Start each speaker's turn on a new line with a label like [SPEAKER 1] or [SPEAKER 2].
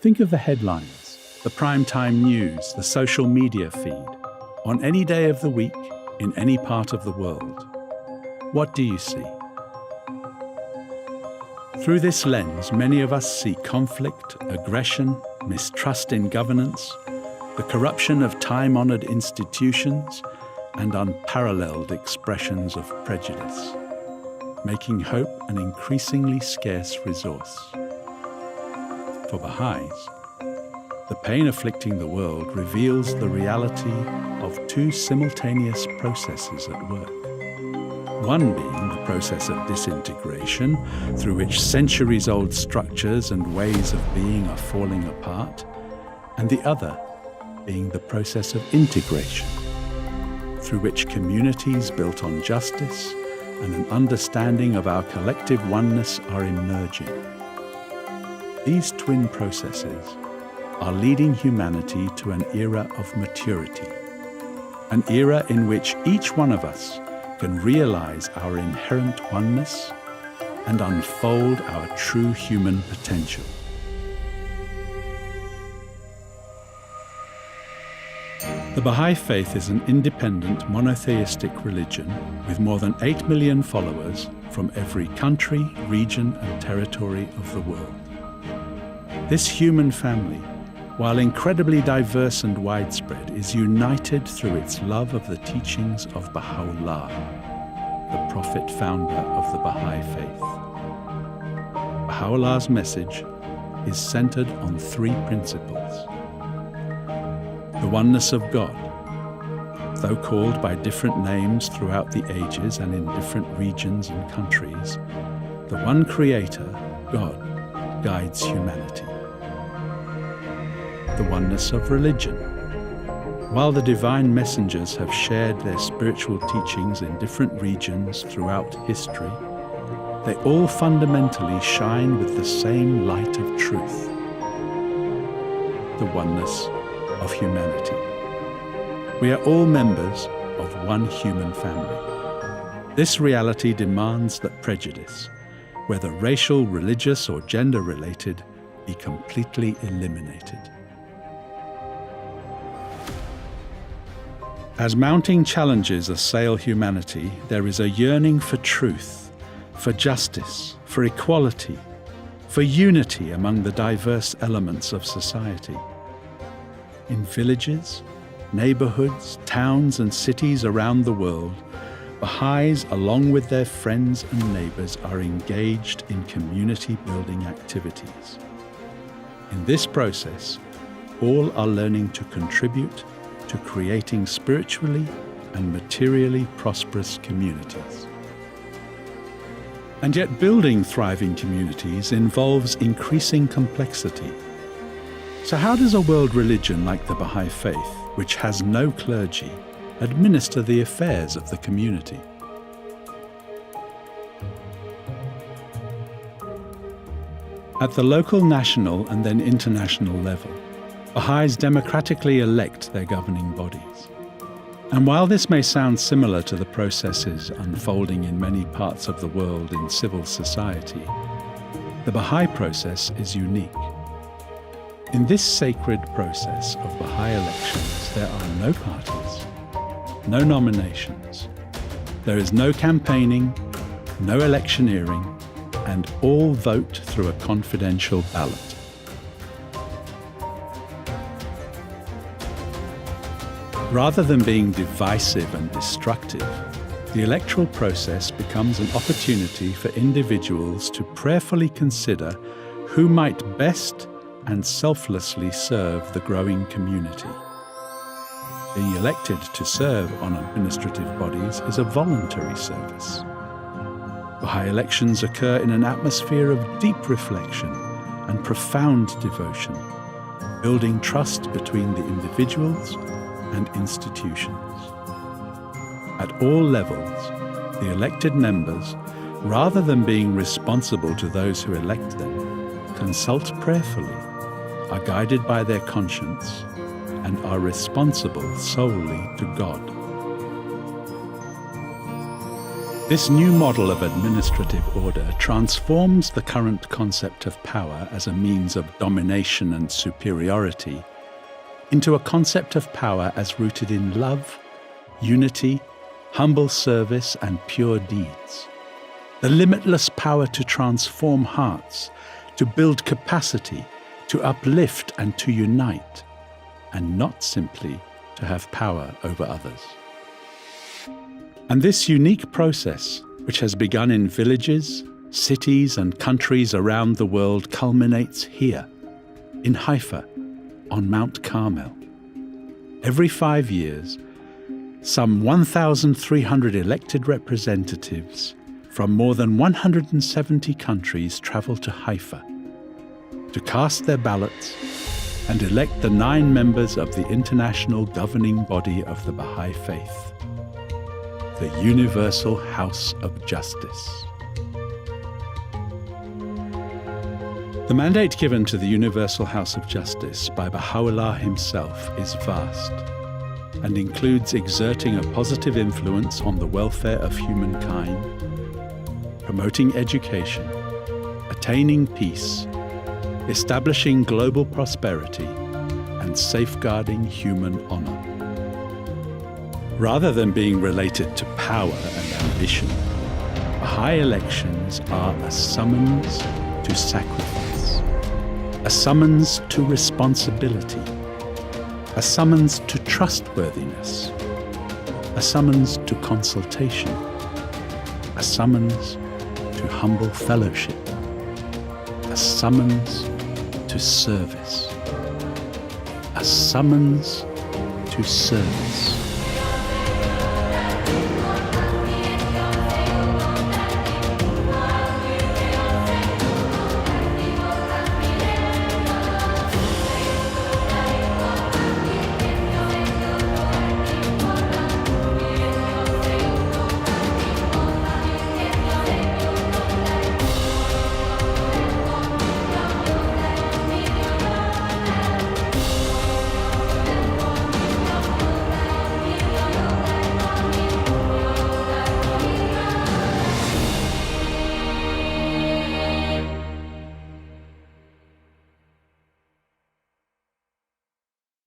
[SPEAKER 1] Think of the headlines, the primetime news, the social media feed, on any day of the week, in any part of the world. What do you see? Through this lens, many of us see conflict, aggression, mistrust in governance, the corruption of time-honored institutions, and unparalleled expressions of prejudice, making hope an increasingly scarce resource. For Baha'is, the pain afflicting the world reveals the reality of two simultaneous processes at work. One being the process of disintegration, through which centuries-old structures and ways of being are falling apart, and the other being the process of integration, through which communities built on justice and an understanding of our collective oneness are emerging. These twin processes are leading humanity to an era of maturity, an era in which each one of us can realize our inherent oneness and unfold our true human potential. The Bahá'í Faith is an independent monotheistic religion with more than 8 million followers from every country, region and territory of the world. This human family, while incredibly diverse and widespread, is united through its love of the teachings of Baha'u'llah, the prophet founder of the Bahá'í Faith. Baha'u'llah's message is centered on three principles. The oneness of God, though called by different names throughout the ages and in different regions and countries, the one Creator, God, guides humanity. The oneness of religion. While the divine messengers have shared their spiritual teachings in different regions throughout history, they all fundamentally shine with the same light of truth. The oneness of humanity. We are all members of one human family. This reality demands that prejudice, whether racial, religious, or gender-related, be completely eliminated. As mounting challenges assail humanity, there is a yearning for truth, for justice, for equality, for unity among the diverse elements of society. In villages, neighborhoods, towns and cities around the world, Baha'is, along with their friends and neighbors, are engaged in community-building activities. In this process, all are learning to contribute to creating spiritually and materially prosperous communities. And yet building thriving communities involves increasing complexity. So how does a world religion like the Bahá'í Faith, which has no clergy, administer the affairs of the community? At the local, national and then international level, Baha'is democratically elect their governing bodies. And while this may sound similar to the processes unfolding in many parts of the world in civil society, the Bahá'í process is unique. In this sacred process of Bahá'í elections, there are no parties, no nominations, there is no campaigning, no electioneering, and all vote through a confidential ballot. Rather than being divisive and destructive, the electoral process becomes an opportunity for individuals to prayerfully consider who might best and selflessly serve the growing community. Being elected to serve on administrative bodies is a voluntary service. Bahá'í elections occur in an atmosphere of deep reflection and profound devotion, building trust between the individuals and institutions. At all levels, the elected members, rather than being responsible to those who elect them, consult prayerfully, are guided by their conscience, and are responsible solely to God. This new model of administrative order transforms the current concept of power as a means of domination and superiority into a concept of power as rooted in love, unity, humble service, and pure deeds. The limitless power to transform hearts, to build capacity, to uplift and to unite, and not simply to have power over others. And this unique process, which has begun in villages, cities, and countries around the world, culminates here, in Haifa, on Mount Carmel. Every 5 years, some 1,300 elected representatives from more than 170 countries travel to Haifa to cast their ballots and elect the 9 members of the international governing body of the Bahá'í faith, the Universal House of Justice. The mandate given to the Universal House of Justice by Baha'u'llah himself is vast and includes exerting a positive influence on the welfare of humankind, promoting education, attaining peace, establishing global prosperity, and safeguarding human honor. Rather than being related to power and ambition, Bahá'í elections are a summons to sacrifice, a summons to responsibility, a summons to trustworthiness, a summons to consultation, a summons to humble fellowship, a summons to service, a summons to service.